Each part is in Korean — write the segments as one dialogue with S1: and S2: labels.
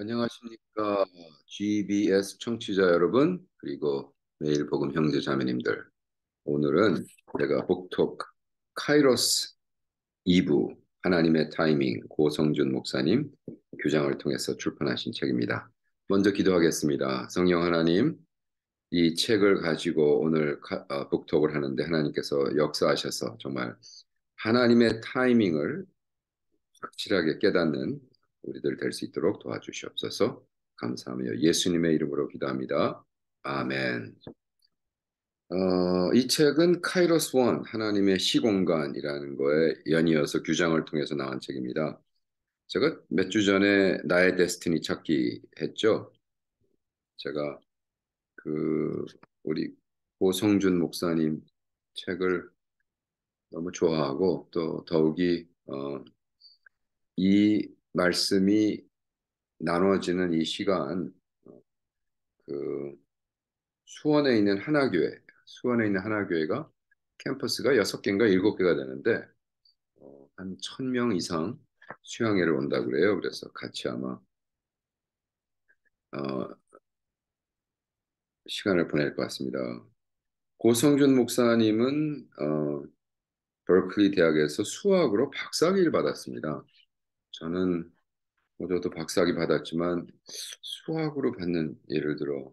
S1: 안녕하십니까. GBS 청취자 여러분, 그리고 매일 복음 형제 자매님들. 오늘은 제가 복톡 카이로스 2부 하나님의 타이밍 고성준 목사님 교장을 통해서 출판하신 책입니다. 먼저 기도하겠습니다. 성령 하나님, 이 책을 가지고 오늘 복톡을 하는데 하나님께서 역사하셔서 정말 하나님의 타이밍을 확실하게 깨닫는 우리들 될 수 있도록 도와주시옵소서. 감사하며 예수님의 이름으로 기도합니다. 아멘. 이 책은 카이로스 원 하나님의 시공간이라는 거에 연이어서 규장을 통해서 나온 책입니다. 제가 몇 주 전에 나의 데스티니 찾기 했죠. 제가 그 우리 고성준 목사님 책을 너무 좋아하고 또 더욱이 이 말씀이 나눠지는 이 시간 그 수원에 있는 하나교회가 캠퍼스가 6개인가 7개가 되는데 한 1,000명 이상 수양회를 온다고 그래요. 그래서 같이 아마 어, 시간을 보낼 것 같습니다. 고성준 목사님은 버클리 대학에서 수학으로 박사학위를 받았습니다. 저는 저도 박사학위 받았지만 수학으로 받는 예를 들어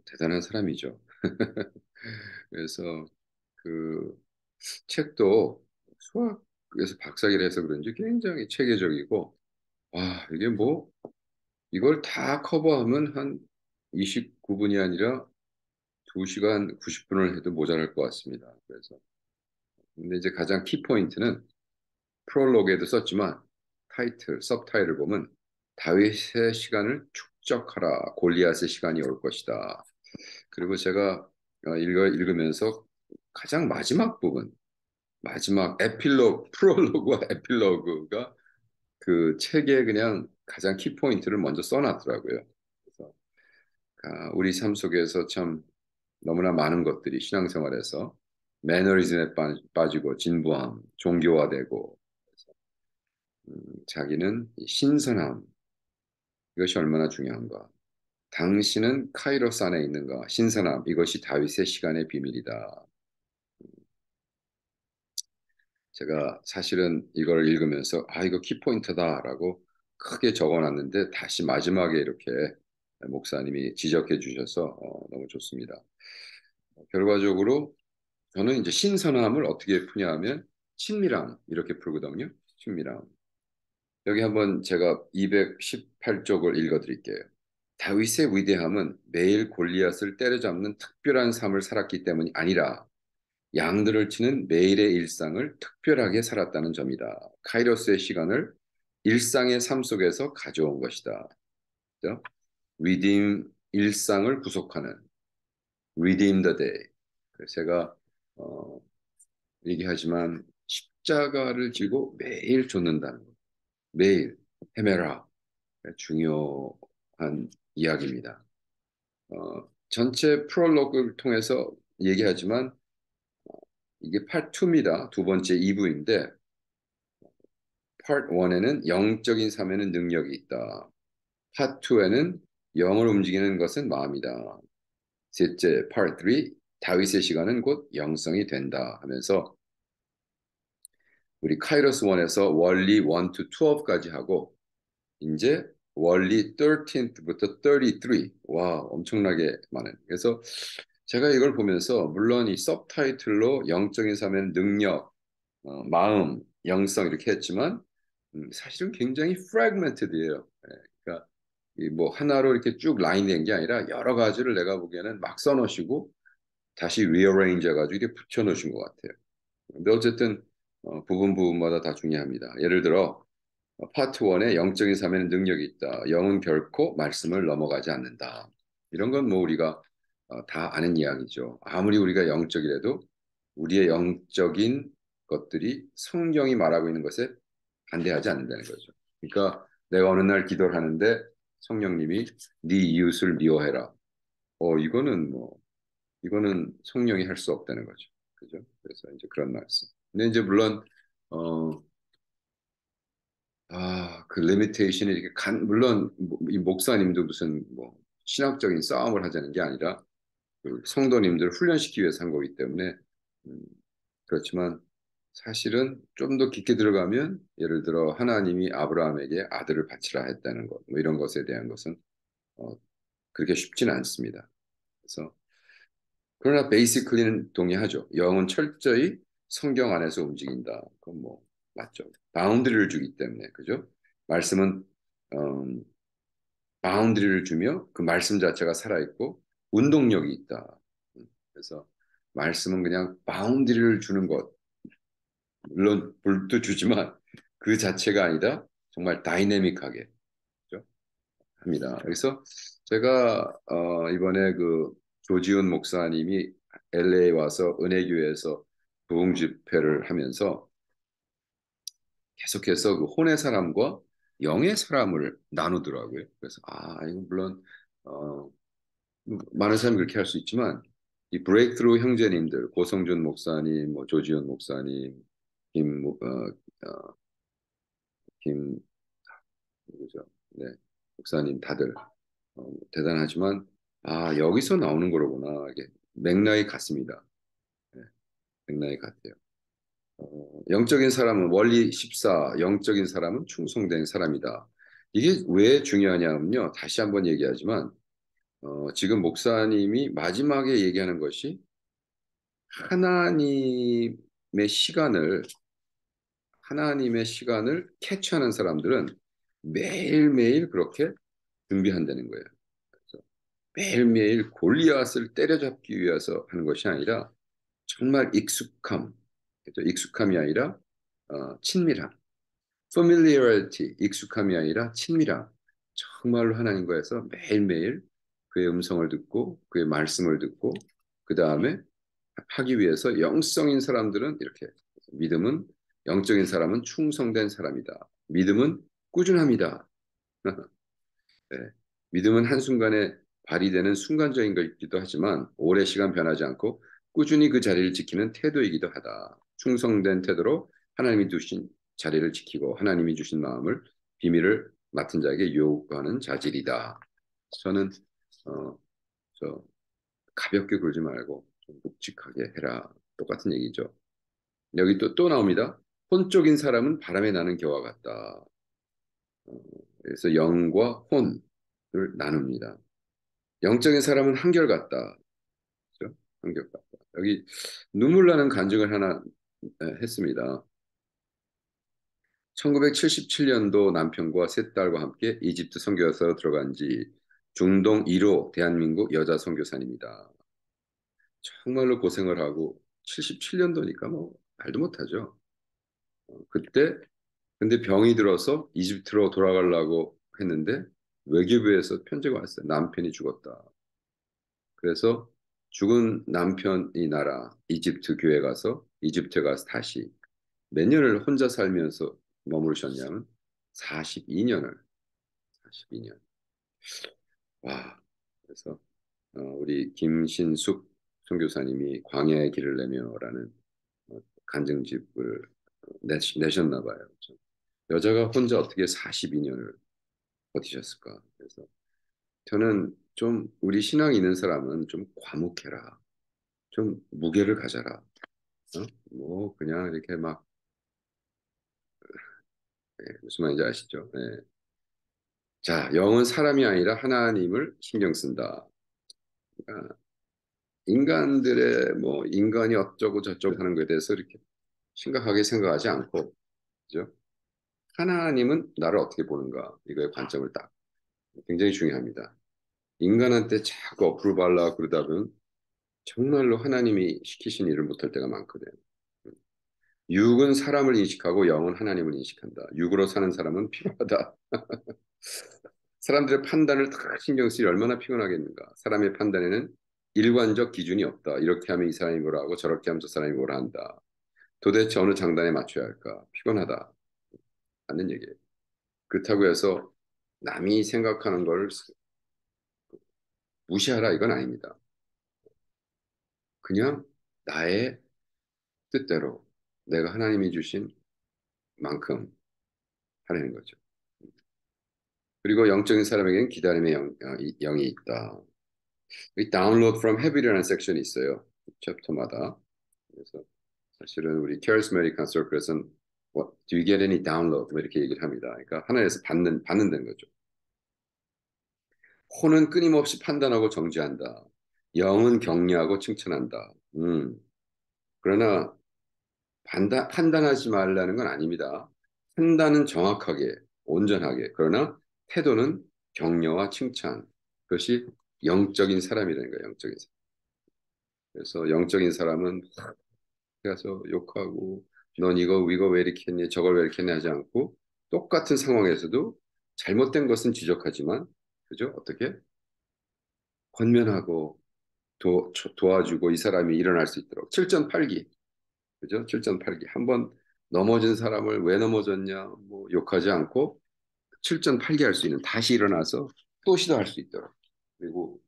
S1: 대단한 사람이죠. 그래서 그 책도 수학에서 박사기를 해서 그런지 굉장히 체계적이고, 와, 이게 뭐, 이걸 다 커버하면 한 29분이 아니라 2시간 90분을 해도 모자랄 것 같습니다. 그래서, 근데 이제 가장 키포인트는 프롤로그에도 썼지만, 서브타이틀을 보면, 다윗의 시간을 축적하라, 골리앗의 시간이 올 것이다. 그리고 제가 읽으면서 가장 마지막 부분, 마지막 프롤로그와 에필로그가 그 책에 그냥 가장 키포인트를 먼저 써놨더라고요. 그래서 우리 삶 속에서 참 너무나 많은 것들이 신앙생활에서 매너리즘에 빠지고 진부함, 종교화되고 자기는 신선함 이것이 얼마나 중요한가. 당신은 카이로스 안에 있는가. 신선함 이것이 다윗의 시간의 비밀이다. 제가 사실은 이걸 읽으면서 이거 키포인트다라고 크게 적어놨는데 다시 마지막에 이렇게 목사님이 지적해 주셔서 너무 좋습니다. 결과적으로 저는 이제 신선함을 어떻게 푸냐 하면 친밀함 이렇게 풀거든요. 친밀함. 여기 한번 제가 218쪽을 읽어드릴게요. 다윗의 위대함은 매일 골리앗을 때려잡는 특별한 삶을 살았기 때문이 아니라 양들을 치는 매일의 일상을 특별하게 살았다는 점이다. 카이로스의 시간을 일상의 삶 속에서 가져온 것이다. 그죠? 일상을 구속하는 redeem the day. 제가 어, 얘기하지만 십자가를 지고 매일 쫓는다는 것. 매일 헤매라. 중요한 이야기입니다. 전체 프롤로그를 통해서 얘기하지만 이게 파트 2입니다. 두 번째 2부인데 파트 1에는 영적인 삶에는 능력이 있다. 파트 2에는 영을 움직이는 것은 마음이다. 셋째, 파트 3, 다윗의 시간은 곧 영성이 된다 하면서 우리 카이로스 1에서 원리 1 to 12까지 하고 이제 원리 13부터 33. 와, 엄청나게 많은. 그래서 제가 이걸 보면서 물론 이 서브타이틀로 영적인 삶에는 능력, 마음, 영성 이렇게 했지만 사실은 굉장히 fragmented예요. 그러니까 이 뭐 하나로 이렇게 쭉 라인된 게 아니라 여러 가지를 내가 보기에는 막 써놓으시고 다시 rearrange 해가지고 이렇게 붙여놓으신 것 같아요. 근데 어쨌든 부분마다 다 중요합니다. 예를 들어 파트 1에 영적인 삶에는 능력이 있다. 영은 결코 말씀을 넘어가지 않는다. 이런 건 뭐 우리가 다 아는 이야기죠. 아무리 우리가 영적이라도 우리의 영적인 것들이 성경이 말하고 있는 것에 반대하지 않는다는 거죠. 그러니까 내가 어느 날 기도를 하는데 성령님이 네 이웃을 미워해라. 이거는 성령이 할 수 없다는 거죠. 그죠? 그래서 이제 그런 말씀. 근데 이제 물론 어, 그 리미테이션이 이렇게 물론 이 목사님도 무슨 뭐 신학적인 싸움을 하자는 게 아니라 그 성도님들을 훈련시키기 위해서 한 거기 때문에 음, 그렇지만 사실은 좀 더 깊게 들어가면 예를 들어 하나님이 아브라함에게 아들을 바치라 했다는 것, 뭐 이런 것에 대한 것은 어, 그렇게 쉽지는 않습니다. 그래서 그러나 베이시클리는 동의하죠. 영은 철저히 성경 안에서 움직인다. 그건 뭐 맞죠. 바운드리를 주기 때문에 그죠? 말씀은 음, 바운드리를 주며 그 말씀 자체가 살아있고 운동력이 있다. 그래서 말씀은 그냥 바운드리를 주는 것, 물론 불도 주지만 그 자체가 아니라 정말 다이내믹하게 그죠? 합니다. 그래서 제가 이번에 그 조지훈 목사님이 LA 와서 은혜교회에서 부흥 집회를 하면서 계속해서 그 혼의 사람과 영의 사람을 나누더라고요. 그래서 이건 물론 어, 많은 사람이 그렇게 할 수 있지만 이 브레이크트루 형제님들 고성준 목사님, 뭐 조지현 목사님, 김, 김 누구죠? 네, 목사님 다들 대단하지만 여기서 나오는 거로구나 이게 맥락이 같습니다. 네, 맥락이 같아요. 영적인 사람은 원리 14, 영적인 사람은 충성된 사람이다. 이게 왜 중요하냐면요. 다시 한번 얘기하지만 지금 목사님이 마지막에 얘기하는 것이 하나님의 시간을 하나님의 시간을 캐치하는 사람들은 매일매일 그렇게 준비한다는 거예요. 그래서 매일매일 골리앗을 때려잡기 위해서 하는 것이 아니라 정말 익숙함, 그렇죠? 익숙함이 아니라 친밀함, familiarity, 익숙함이 아니라 친밀함. 정말로 하나님과에서 매일매일 그의 음성을 듣고 그의 말씀을 듣고 그 다음에 하기 위해서 영성인 사람들은 이렇게 믿음은 영적인 사람은 충성된 사람이다. 믿음은 꾸준합니다. 네. 믿음은 한순간에 발휘되는 순간적인 것이기도 하지만 오래 시간 변하지 않고 꾸준히 그 자리를 지키는 태도이기도 하다. 충성된 태도로 하나님이 두신 자리를 지키고 하나님이 주신 마음을 비밀을 맡은 자에게 요구하는 자질이다. 저는 어, 저 가볍게 굴지 말고 좀 묵직하게 해라. 똑같은 얘기죠. 여기 또 나옵니다. 혼적인 사람은 바람에 나는 겨와 같다. 어, 그래서 영과 혼을 나눕니다. 영적인 사람은 한결같다. 그죠? 한결같다. 여기 눈물 나는 간증을 하나 했습니다. 1977년도 남편과 세 딸과 함께 이집트 선교사로 들어간 지 중동 1호 대한민국 여자 선교사입니다. 정말로 고생을 하고 77년도니까 뭐 말도 못하죠. 그때 근데 병이 들어서 이집트로 돌아가려고 했는데 외교부에서 편지가 왔어요. 남편이 죽었다. 그래서 죽은 남편이 나라 이집트 교회 가서 이집트 가서 다시 몇 년을 혼자 살면서 머무르셨냐면 42년을 42년. 와. 그래서 우리 김신숙 선교사님이 광야의 길을 내며라는 간증집을 내셨나 봐요. 그렇죠? 여자가 혼자 어떻게 42년을 버티셨을까? 그래서 저는 좀 우리 신앙 있는 사람은 좀 과묵해라. 좀 무게를 가져라. 뭐 그냥 이렇게 막 무슨 말인지 아시죠? 예. 자, 영은 사람이 아니라 하나님을 신경 쓴다. 그러니까 인간들의 뭐 인간이 어쩌고 저쩌고 하는 것에 대해서 이렇게 심각하게 생각하지 않고, 그죠? 하나님은 나를 어떻게 보는가? 이거의 관점을 딱 굉장히 중요합니다. 인간한테 자꾸 어플발라 그러다 보면 정말로 하나님이 시키신 일을 못할 때가 많거든. 육은 사람을 인식하고 영은 하나님을 인식한다. 육으로 사는 사람은 피곤하다. 사람들의 판단을 다 신경 쓰기 얼마나 피곤하겠는가. 사람의 판단에는 일관적 기준이 없다. 이렇게 하면 이 사람이 뭐라 하고 저렇게 하면 저 사람이 뭐라 한다. 도대체 어느 장단에 맞춰야 할까? 피곤하다. 하는 얘기예요. 그렇다고 해서 남이 생각하는 걸 무시하라 이건 아닙니다. 그냥 나의 뜻대로 내가 하나님이 주신 만큼 하려는 거죠. 그리고 영적인 사람에게는 기다림의 영이 있다. 이 download from habit이라는 섹션이 있어요. 챕터마다. 그래서 사실은 우리 charismatic circle에서는 What, do you get any download? 뭐 이렇게 얘기를 합니다. 그러니까 하나에서 받는다는 거죠. 혼은 끊임없이 판단하고 정지한다. 영은 격려하고 칭찬한다. 그러나 판단하지 말라는 건 아닙니다. 판단은 정확하게, 온전하게. 그러나 태도는 격려와 칭찬. 그것이 영적인 사람이라는 거예요. 영적인 사람. 그래서 영적인 사람은 가서 욕하고 넌 이거 왜 이렇게 했니? 저걸 왜 이렇게 했니? 하지 않고 똑같은 상황에서도 잘못된 것은 지적하지만 그죠? 어떻게? 권면하고 도와주고 이 사람이 일어날 수 있도록 7전8기 그죠? 7전8기 한 번 넘어진 사람을 왜 넘어졌냐 뭐 욕하지 않고 7전8기 할 수 있는 다시 일어나서 또 시도할 수 있도록 그리고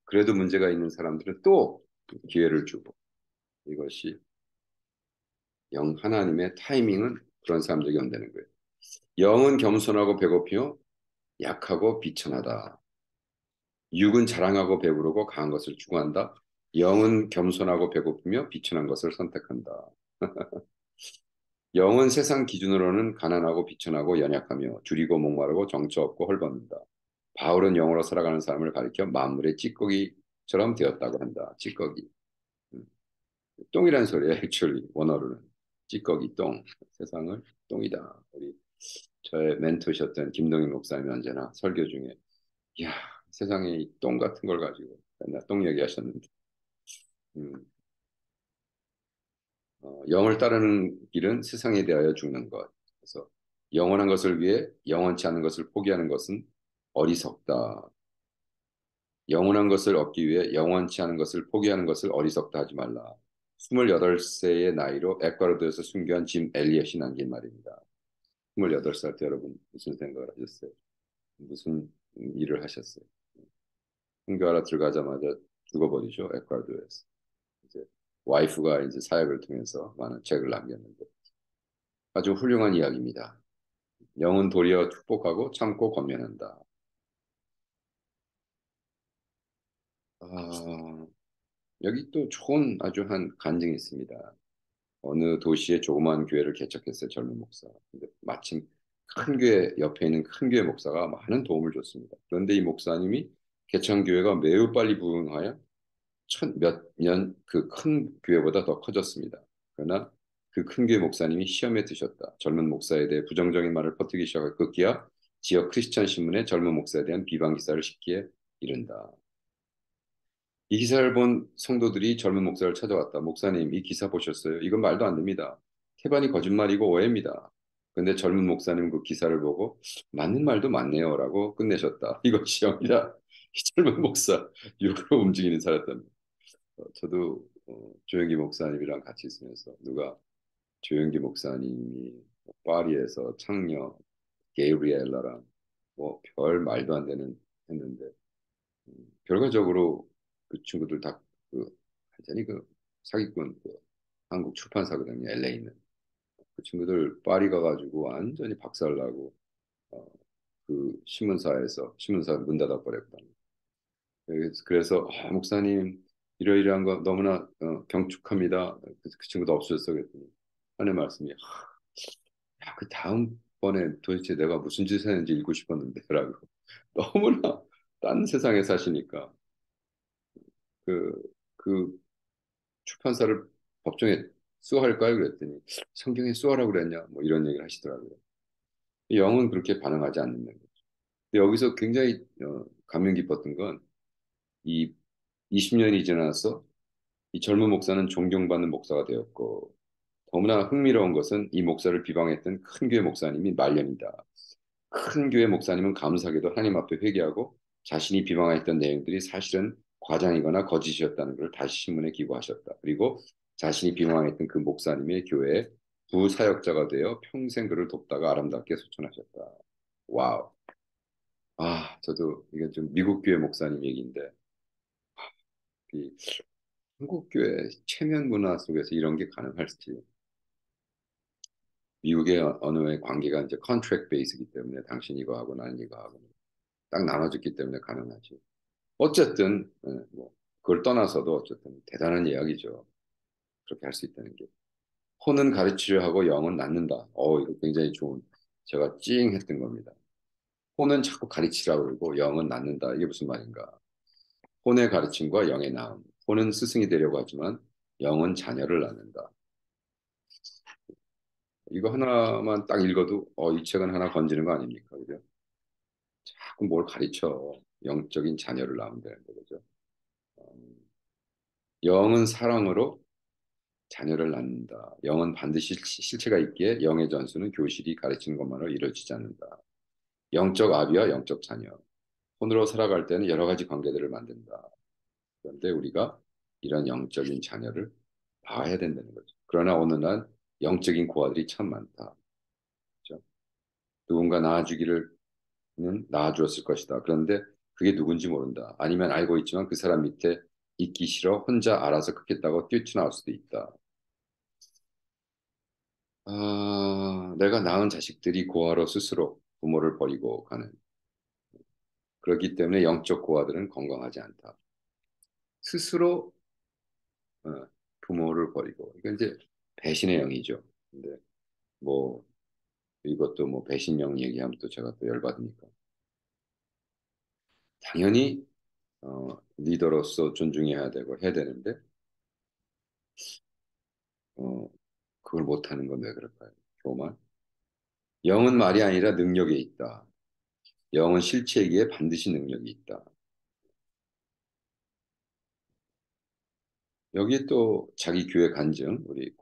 S1: 그래도 문제가 있는 사람들은 또 기회를 주고 이것이 영 하나님의 타이밍은 그런 사람들이 온다는 거예요. 영은 겸손하고 배고피요 약하고 비천하다. 육은 자랑하고 배부르고 강한 것을 추구한다. 영은 겸손하고 배고프며 비천한 것을 선택한다. 영은 세상 기준으로는 가난하고 비천하고 연약하며 줄이고 목마르고 정처 없고 헐벗는다. 바울은 영으로 살아가는 사람을 가리켜 만물의 찌꺼기처럼 되었다고 한다. 찌꺼기. 음, 똥이란 소리야, actually, 원어로는. 찌꺼기, 똥. 세상을 똥이다. 우리 저의 멘토셨던 김동인 목사님이 언제나 설교 중에, 이야, 세상에 이 똥 같은 걸 가지고 맨날 똥 얘기하셨는데, 음, 영을 따르는 길은 세상에 대하여 죽는 것. 그래서 영원한 것을 위해 영원치 않은 것을 포기하는 것은 어리석다. 영원한 것을 얻기 위해 영원치 않은 것을 포기하는 것을 어리석다 하지 말라. 28세의 나이로 에콰도르에서 순교한 짐 엘리엇이 남긴 말입니다. 28살 때 여러분 무슨 생각을 하셨어요? 무슨 일을 하셨어요? 순교하러 들어가자마자 죽어버리죠, 에콰도르에서. 이제 와이프가 이제 사역을 통해서 많은 책을 남겼는데 아주 훌륭한 이야기입니다. 영은 도리어 축복하고 참고 권면한다. 아, 여기 또 좋은 아주 한 간증이 있습니다. 어느 도시에 조그마한 교회를 개척했어요, 젊은 목사. 근데 마침 큰 교회 옆에 있는 큰 교회 목사가 많은 도움을 줬습니다. 그런데 이 목사님이 개척한 교회가 매우 빨리 부흥하여 몇 년 그 큰 교회보다 더 커졌습니다. 그러나 그 큰 교회 목사님이 시험에 드셨다. 젊은 목사에 대해 부정적인 말을 퍼뜨리기 시작할 급기야 지역 크리스천 신문에 젊은 목사에 대한 비방 기사를 쉽게 이른다. 이 기사를 본 성도들이 젊은 목사를 찾아왔다. 목사님, 이 기사 보셨어요? 이건 말도 안 됩니다. 태반이 거짓말이고 오해입니다. 근데 젊은 목사님 그 기사를 보고 맞는 말도 맞네요라고 끝내셨다. 이것이 영이다. 이 젊은 목사 육으로 움직이는 사람입니다. 저도 조영기 목사님이랑 같이 있으면서 누가 조영기 목사님이 파리에서 창녀 게이브리엘라랑 뭐 별 말도 안 되는 했는데 결과적으로 그 친구들 다 그 완전히 그 사기꾼 그 한국 출판사거든요. LA 있는 그 친구들 파리 가가지고 완전히 박살나고 그 신문사 문 닫아버렸거든요. 그래서 목사님 이러이러한 거 너무나 경축합니다. 그 친구도 없어졌어 그랬더니 하는 말씀이 야, 그 다음번에 도대체 내가 무슨 짓을 했는지 읽고 싶었는데라고 너무나 딴 세상에 사시니까 그, 그 출판사를 법정에 수호할까요? 그랬더니 성경에 수호하라고 그랬냐? 뭐 이런 얘기를 하시더라고요. 영은 그렇게 반응하지 않는 거죠. 근데 여기서 굉장히 감명 깊었던 건 이 20년이 지나서 이 젊은 목사는 존경받는 목사가 되었고 너무나 흥미로운 것은 이 목사를 비방했던 큰 교회 목사님이 말년이다. 큰 교회 목사님은 감사하게도 하나님 앞에 회개하고 자신이 비방했던 내용들이 사실은 과장이거나 거짓이었다는 걸 다시 신문에 기고하셨다. 그리고 자신이 비방했던 그 목사님의 교회에 부사역자가 되어 평생 그를 돕다가 아름답게 소천하셨다. 와우. 저도 이게 좀 미국 교회 목사님 얘기인데 이 한국 교회 체면 문화 속에서 이런 게 가능할지 미국의 언어의 관계가 이제 컨트랙 베이스이기 때문에 당신 이거 하고 난 이거 하고 딱 나눠졌기 때문에 가능하지. 어쨌든 뭐 그걸 떠나서도 어쨌든 대단한 이야기죠. 그렇게 할 수 있다는 게. 호는 가르치려 하고 영은 낳는다. 이거 굉장히 좋은 제가 찡 했던 겁니다. 호는 자꾸 가르치라고 그러고 영은 낳는다. 이게 무슨 말인가? 혼의 가르침과 영의 낳음. 혼은 스승이 되려고 하지만 영은 자녀를 낳는다. 이거 하나만 딱 읽어도 이 책은 하나 건지는 거 아닙니까? 그죠? 자꾸 뭘 가르쳐. 영적인 자녀를 낳으면 되는데, 그죠? 음, 영은 사랑으로 자녀를 낳는다. 영은 반드시 실체가 있기에 영의 전수는 교실이 가르치는 것만으로 이루어지지 않는다. 영적 아비와 영적 자녀. 혼으로 살아갈 때는 여러 가지 관계들을 만든다. 그런데 우리가 이런 영적인 자녀를 봐야 된다는 거죠. 그러나 어느 날 영적인 고아들이 참 많다. 그렇죠? 누군가 낳아주기를 낳아주었을 것이다. 그런데 그게 누군지 모른다. 아니면 알고 있지만 그 사람 밑에 있기 싫어 혼자 알아서 크겠다고 뛰쳐나올 수도 있다. 내가 낳은 자식들이 고아로 스스로 부모를 버리고 가는. 그렇기 때문에 영적 고아들은 건강하지 않다. 스스로 어, 부모를 버리고. 이건 이제 배신의 영이죠. 근데 뭐 이것도 뭐 배신영 얘기하면 또 제가 또 열받으니까. 당연히 리더로서 존중해야 되고 해야 되는데 어, 그걸 못하는 건 왜 그럴까요? 교만? 영은 말이 아니라 능력에 있다. 영은 실체이기에 반드시 능력이 있다. 여기 또 자기 교회 간증, 우리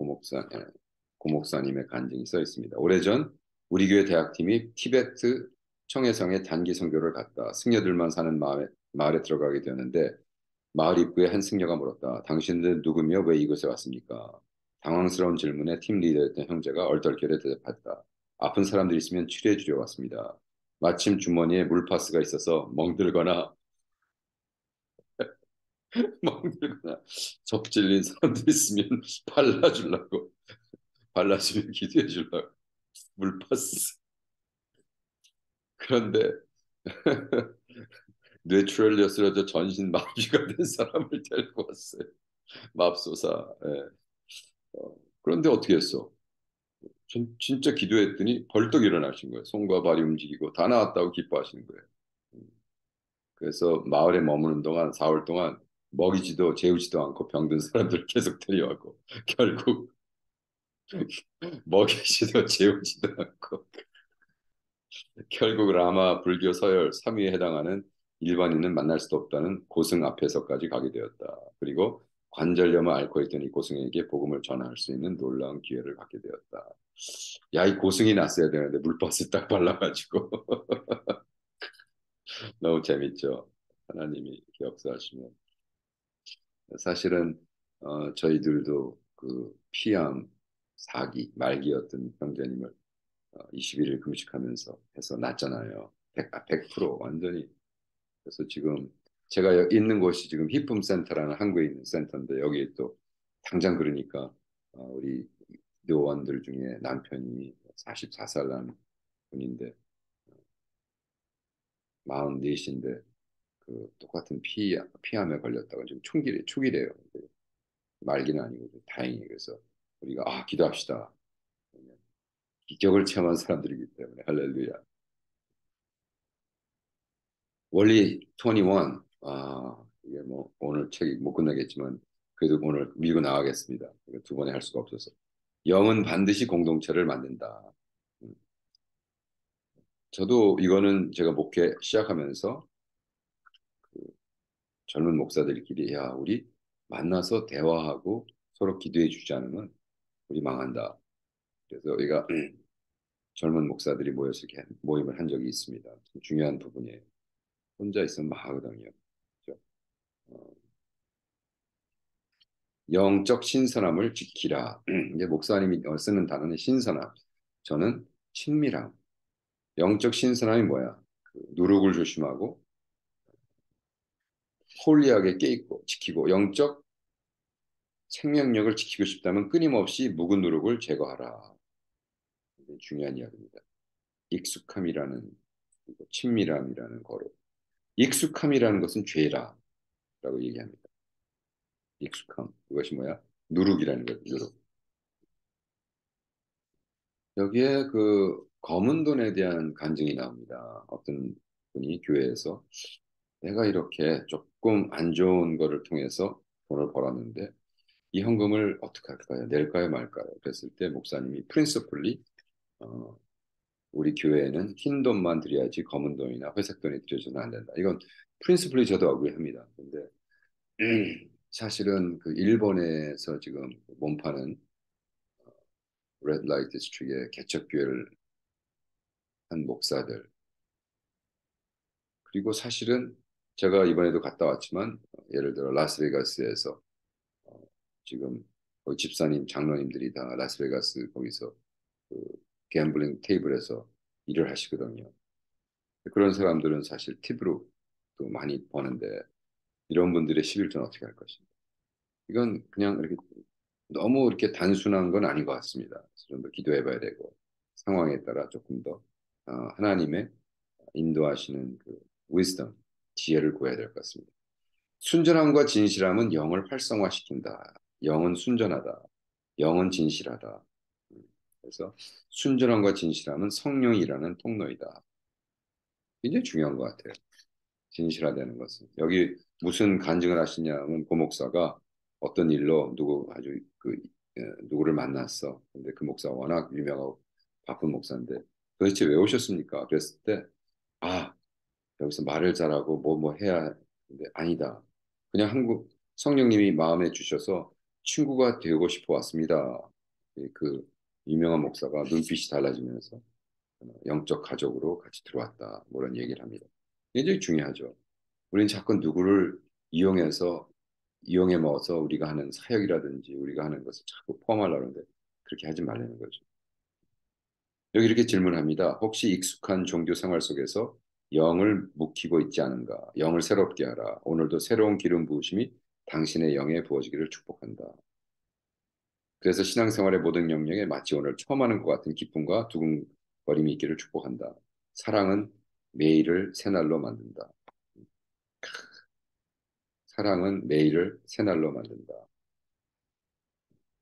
S1: 고목사님의 간증이 써 있습니다. 오래전 우리 교회 대학팀이 티베트 청해성에 단기 선교를 갔다. 승려들만 사는 마을에 들어가게 되었는데 마을 입구에 한 승려가 물었다. 당신들 누구며 왜 이곳에 왔습니까? 당황스러운 질문에 팀 리더였던 형제가 얼떨결에 대답했다. 아픈 사람들 있으면 치료해 주려 왔습니다. 마침 주머니에 물파스가 있어서 멍들거나 멍들거나 접질린 사람들 있으면 발라주려고 발라주면 기도해 주려고 물파스. 그런데 뇌출혈려 쓰러져 전신 마비가 된 사람을 데리고 왔어요. 맙소사. 예. 그런데 어떻게 했어? 진짜 기도했더니 벌떡 일어나신 거예요. 손과 발이 움직이고 다 나았다고 기뻐하시는 거예요. 음, 그래서 마을에 머무는 동안 4월 동안 먹이지도 재우지도 않고 병든 사람들 계속 데려왔고 결국 먹이지도 재우지도 않고 결국 라마 불교 서열 3위에 해당하는 일반인은 만날 수도 없다는 고승 앞에서까지 가게 되었다. 그리고 관절염을 앓고 있던 이 고승에게 복음을 전할 수 있는 놀라운 기회를 갖게 되었다. 야, 이 고승이 났어야 되는데 물버스 딱 발라가지고 너무 재밌죠. 하나님이 이렇게 역사하시면 사실은 저희들도 그 피암 4기 말기였던 형제님을 21일 금식하면서 해서 났잖아요. 100% 완전히. 그래서 지금 제가 있는 곳이 지금 히쁨 센터라는 한국에 있는 센터인데 여기 또 당장 그러니까 우리 교원들 중에 남편이 44살 난 분인데 44인데 그 똑같은 피암에 걸렸다가 지금 초기래요. 말기는 아니고 다행히 그래서 우리가 기도합시다. 기적을 체험한 사람들이기 때문에 할렐루야. 원리 21. 이게 뭐 오늘 책이 못 끝나겠지만 그래도 오늘 밀고 나가겠습니다. 이거 두 번에 할 수가 없어서. 영은 반드시 공동체를 만든다. 음, 저도 이거는 제가 목회 시작하면서 그 젊은 목사들끼리 야, 우리 만나서 대화하고 서로 기도해 주지 않으면 우리 망한다. 그래서 우리가 젊은 목사들이 모여서 이렇게 모임을 한 적이 있습니다. 중요한 부분이에요. 혼자 있으면 망하거든요. 그죠? 어, 영적 신선함을 지키라. 이제 목사님이 쓰는 단어는 신선함. 저는 친밀함. 영적 신선함이 뭐야? 누룩을 조심하고 홀리하게 깨있고 지키고 영적 생명력을 지키고 싶다면 끊임없이 묵은 누룩을 제거하라. 중요한 이야기입니다. 익숙함이라는 그리고 친밀함이라는 거로 익숙함이라는 것은 죄라라고 얘기합니다. 익숙함 그것이 뭐야? 누룩이라는 거예요. 누룩. 여기에 그 검은 돈에 대한 간증이 나옵니다. 어떤 분이 교회에서 내가 이렇게 조금 안 좋은 거를 통해서 돈을 벌었는데 이 현금을 어떻게 할까요? 낼까요, 말까요? 그랬을 때 목사님이 프린서플리 우리 교회에는 흰 돈만 드려야지 검은 돈이나 회색 돈이 들여줘는 안 된다. 이건 프린스플리 저도 어그리합니다. 근데 사실은 그 일본에서 지금 몸파는 레드 라이트 디스트릭의 개척교회를 한 목사들 그리고 사실은 제가 이번에도 갔다 왔지만 예를 들어 라스베가스에서 어, 지금 거기 집사님 장로님들이 다 라스베가스 거기서 그 갬블링 테이블에서 일을 하시거든요. 그런 사람들은 사실 팁으로 또 많이 버는데 이런 분들의 11조는 어떻게 할 것인가? 이건 그냥 이렇게 너무 이렇게 단순한 건 아닌 것 같습니다. 좀 더 기도해 봐야 되고 상황에 따라 조금 더 하나님의 인도하시는 그 wisdom, 지혜를 구해야 될 것 같습니다. 순전함과 진실함은 영을 활성화시킨다. 영은 순전하다. 영은 진실하다. 그래서 순전함과 진실함은 성령이라는 통로이다. 굉장히 중요한 것 같아요. 진실화되는 것은. 여기 무슨 간증을 하시냐면 그 목사가 어떤 일로 누구 아주 누구를 만났어. 근데 그 목사가 워낙 유명하고 바쁜 목사인데 도대체 왜 오셨습니까? 그랬을 때 아, 여기서 말을 잘하고 뭐 해야 근데 아니다. 그냥 한국 성령님이 마음에 주셔서 친구가 되고 싶어 왔습니다. 그 유명한 목사가 눈빛이 달라지면서 영적 가족으로 같이 들어왔다. 뭐 이런 얘기를 합니다. 굉장히 중요하죠. 우리는 자꾸 누구를 이용해서 이용해 먹어서 우리가 하는 사역이라든지 우리가 하는 것을 자꾸 포함하려고 하는데 그렇게 하지 말라는 거죠. 여기 이렇게 질문합니다. 혹시 익숙한 종교 생활 속에서 영을 묵히고 있지 않은가? 영을 새롭게 하라. 오늘도 새로운 기름 부으심이 당신의 영에 부어지기를 축복한다. 그래서 신앙생활의 모든 영역에 마치 오늘 처음 하는 것 같은 기쁨과 두근거림이 있기를 축복한다. 사랑은 매일을 새날로 만든다. 사랑은 매일을 새날로 만든다.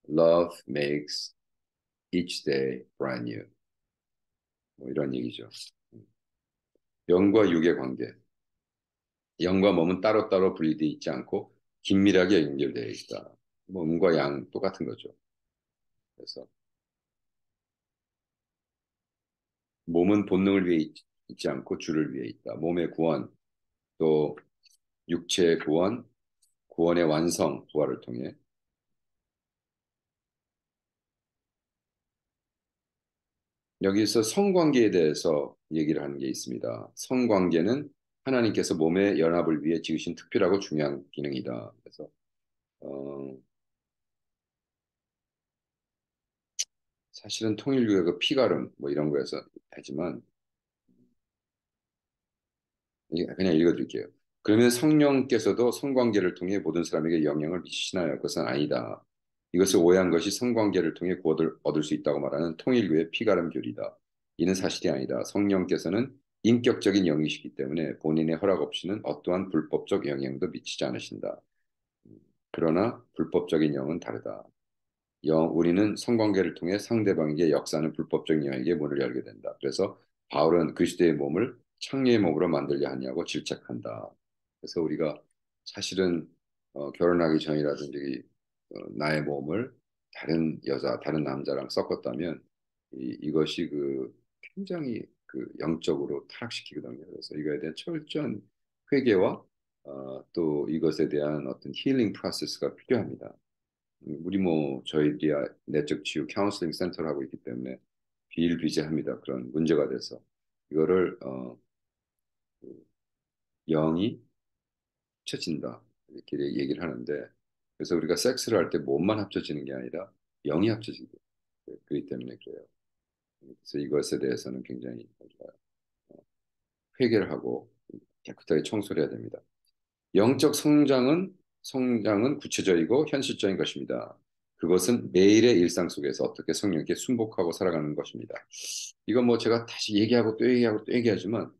S1: Love makes each day brand new. 뭐 이런 얘기죠. 영과 육의 관계. 영과 몸은 따로따로 분리되어 있지 않고 긴밀하게 연결되어 있다. 뭐 음과 양 똑같은 거죠. 그래서 몸은 본능을 위해 있지 않고 주를 위해 있다. 몸의 구원, 또 육체의 구원, 구원의 완성, 부활을 통해 여기서 성관계에 대해서 얘기를 하는 게 있습니다. 성관계는 하나님께서 몸의 연합을 위해 지으신 특별하고 중요한 기능이다. 그래서 어, 사실은 통일교의 그 피가름 뭐 이런 거에서 하지만 그냥 읽어드릴게요. 그러면 성령께서도 성관계를 통해 모든 사람에게 영향을 미치시나요? 그것은 아니다. 이것을 오해한 것이 성관계를 통해 구원을 얻을 수 있다고 말하는 통일교의 피가름 교리다. 이는 사실이 아니다. 성령께서는 인격적인 영이시기 때문에 본인의 허락 없이는 어떠한 불법적 영향도 미치지 않으신다. 그러나 불법적인 영은 다르다. 우리는 성관계를 통해 상대방에게 역사하는 불법적 영에게 문을 열게 된다. 그래서 바울은 그리스도의 몸을 창녀의 몸으로 만들려 하냐고 질책한다. 그래서 우리가 사실은 결혼하기 전이라든지 나의 몸을 다른 여자, 다른 남자랑 섞었다면 이것이 그 굉장히 그 영적으로 타락시키거든요. 그래서 이거에 대한 철저한 회개와 또 이것에 대한 어떤 힐링 프로세스가 필요합니다. 우리 뭐 저희들이 내적 치유 카운슬링 센터를 하고 있기 때문에 비일비재합니다. 그런 문제가 돼서 이거를 영이 합쳐진다 이렇게 얘기를 하는데 그래서 우리가 섹스를 할 때 몸만 합쳐지는 게 아니라 영이 합쳐지고 그렇기 때문에 그래요. 그래서 이것에 대해서는 굉장히 우리가 회개를 하고 깨끗하게 청소를 해야 됩니다. 영적 성장은 구체적이고 현실적인 것입니다. 그것은 매일의 일상 속에서 어떻게 성령께 순복하고 살아가는 것입니다. 이건 뭐 제가 다시 얘기하고 또 얘기하고 또 얘기하지만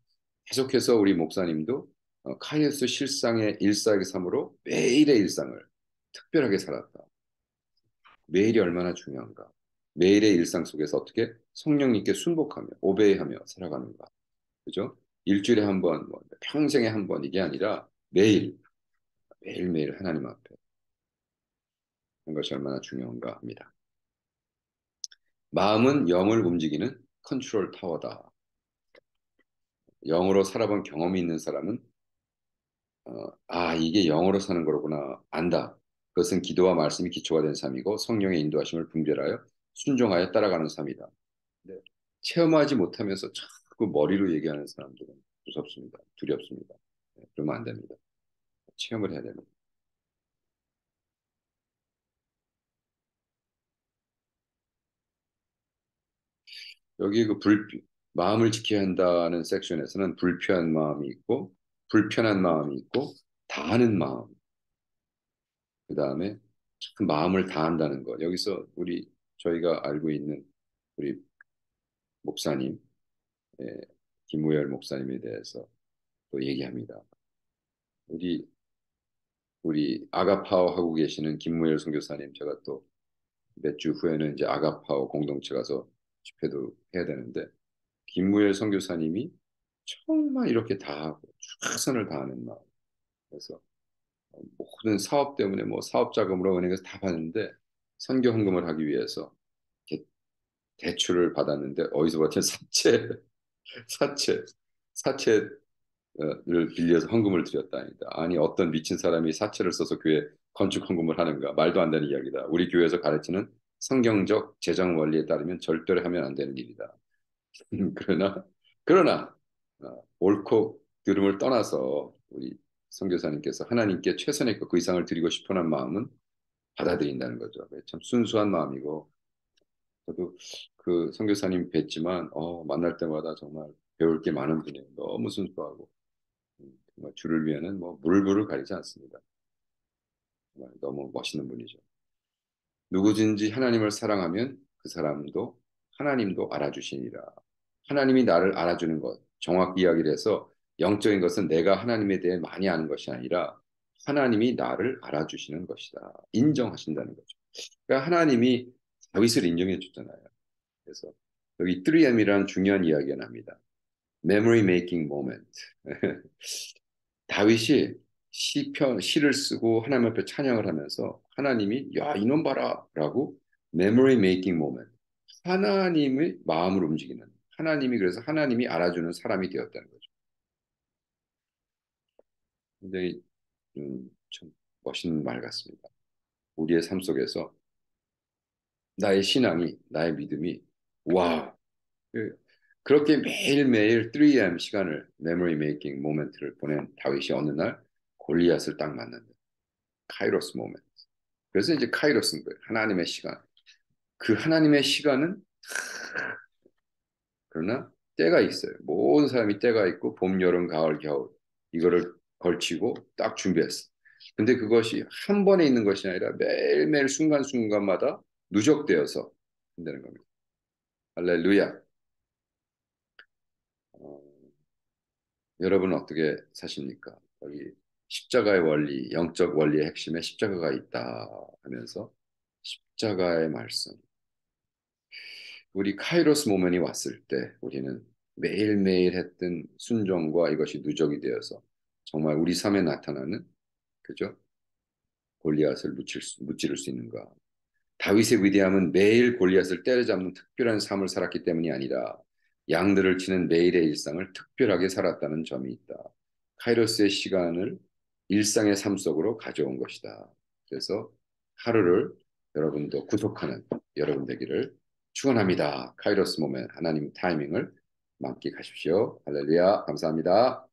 S1: 계속해서 우리 목사님도 카이에스 실상의 일상의 삶으로 매일의 일상을 특별하게 살았다. 매일이 얼마나 중요한가. 매일의 일상 속에서 어떻게 성령님께 순복하며 오베이하며 살아가는가. 그죠? 일주일에 한 번, 뭐 평생에 한 번 이게 아니라 매일, 매일매일 하나님 앞에 하는 것이 얼마나 중요한가 합니다. 마음은 영을 움직이는 컨트롤 타워다. 영으로 살아본 경험이 있는 사람은 이게 영으로 사는 거로구나 안다. 그것은 기도와 말씀이 기초가 된 삶이고 성령의 인도하심을 분별하여 순종하여 따라가는 삶이다. 네. 체험하지 못하면서 자꾸 머리로 얘기하는 사람들은 무섭습니다. 두렵습니다. 네, 그러면 안 됩니다. 체험을 해야 됩니다. 여기 마음을 지켜야 한다는 섹션에서는 불편한 마음이 있고 불편한 마음이 있고 다하는 마음. 그 다음에 참 마음을 다한다는 것. 여기서 저희가 알고 있는 우리 목사님, 예, 김무열 목사님에 대해서 또 얘기합니다. 우리 아가파오 하고 계시는 김무열 선교사님, 제가 또 몇 주 후에는 이제 아가파오 공동체 가서 집회도 해야 되는데 김무열 선교사님이 정말 이렇게 다하고 최선을 다하는 마음. 그래서 모든 사업 때문에 뭐 사업 자금으로 은행에서 다 받는데 선교 헌금을 하기 위해서 이렇게 대출을 받았는데 어디서 받지? 사채, 사채를 빌려서 헌금을 드렸다니다. 아니 어떤 미친 사람이 사채를 써서 교회 건축 헌금을 하는가? 말도 안 되는 이야기다. 우리 교회에서 가르치는 성경적 재정 원리에 따르면 절대로 하면 안 되는 일이다. 그러나 옳고 그름을 떠나서 우리 선교사님께서 하나님께 최선의 것 그 이상을 드리고 싶어하는 마음은 받아들인다는 거죠. 참 순수한 마음이고 저도 그 선교사님 뵀지만 만날 때마다 정말 배울 게 많은 분이에요. 너무 순수하고 정말 주를 위해는 뭐 물불을 가리지 않습니다. 정말 너무 멋있는 분이죠. 누구든지 하나님을 사랑하면 그 사람도 하나님도 알아주시니라. 하나님이 나를 알아주는 것, 정확히 이야기를 해서 영적인 것은 내가 하나님에 대해 많이 아는 것이 아니라 하나님이 나를 알아주시는 것이다. 인정하신다는 거죠. 그러니까 하나님이 다윗을 인정해 줬잖아요. 그래서 여기 3M이라는 중요한 이야기가 납니다. Memory making moment. 다윗이 시를 쓰고 하나님 앞에 찬양을 하면서 하나님이 야 이놈 봐라라고 memory making moment 하나님의 마음을 움직이는 하나님이 그래서 하나님이 알아주는 사람이 되었다는 거죠. 굉장히 참 멋있는 말 같습니다. 우리의 삶 속에서 나의 신앙이 나의 믿음이 와 그렇게 매일매일 3M 시간을 memory making moment를 보낸 다윗이 어느 날 골리앗을 딱 만난다. 카이로스 모멘트. 그래서 이제 카이로스인 거예요. 하나님의 시간. 그 하나님의 시간은 그러나 때가 있어요. 모든 사람이 때가 있고 봄, 여름, 가을, 겨울 이거를 걸치고 딱 준비했어. 근데 그것이 한 번에 있는 것이 아니라 매일매일 순간순간마다 누적되어서 한다는 겁니다. 할렐루야. 어, 여러분은 어떻게 사십니까? 여기 십자가의 원리, 영적 원리의 핵심에 십자가가 있다 하면서 십자가의 말씀, 우리 카이로스 모멘이 왔을 때 우리는 매일매일 했던 순종과 이것이 누적이 되어서 정말 우리 삶에 나타나는 그죠? 골리앗을 무찌를 수 있는가? 다윗의 위대함은 매일 골리앗을 때려잡는 특별한 삶을 살았기 때문이 아니라 양들을 치는 매일의 일상을 특별하게 살았다는 점이 있다. 카이로스의 시간을 일상의 삶 속으로 가져온 것이다. 그래서 하루를 여러분도 구속하는 여러분 되기를 축원합니다. 카이로스 모멘 하나님 타이밍을 만끽하십시오. 할렐루야. 감사합니다.